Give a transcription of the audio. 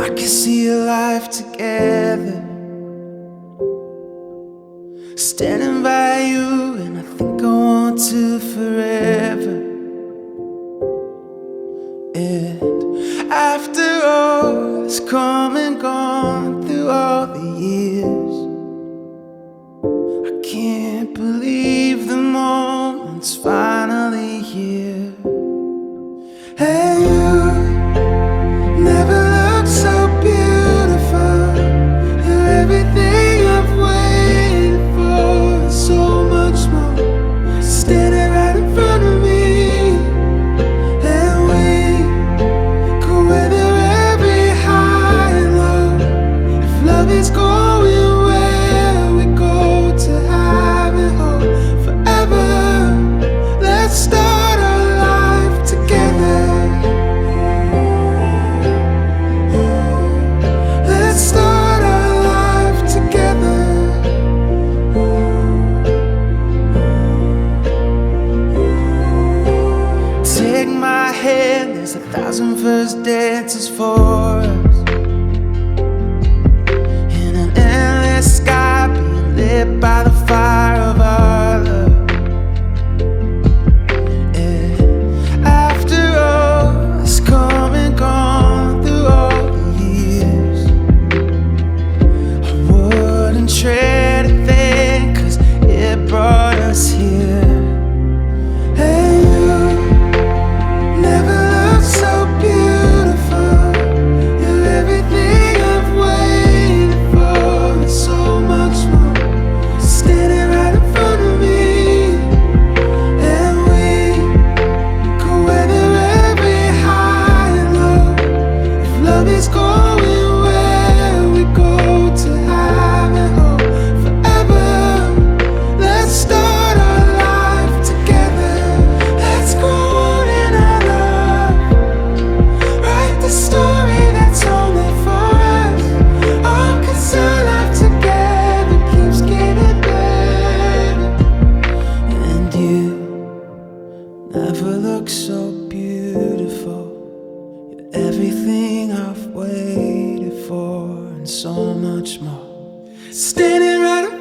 I can see a life together, standing by you, and I think I want to forever. And after all has come and gone through all the years, I can't believe the moment's finally here. Hey, you never looked so beautiful. You're everything I've waited for, and so much more, standing right in front of me. And we could weather every high and low. If love is going where we go to have it hold forever, let's start our life together. Let's start our life together. Take my hand, there's 1,000 first dances for us, in an endless sky being lit by the fire of our love. And after all has come and gone through all the years, I wouldn't trade a thing, 'cause it brought us here. Hey, you never looked so beautiful. You're everything I've waited for, and so much more, standing right in front of me. And we could weather every high and low. If love is going where we go to have it hold forever, let's start our life together. Let's grow in our love, write the story that's only for us. Oh, 'cause our life together keeps getting better. And you never look so beautiful. You're everything I've waited for, and so much more, standing right in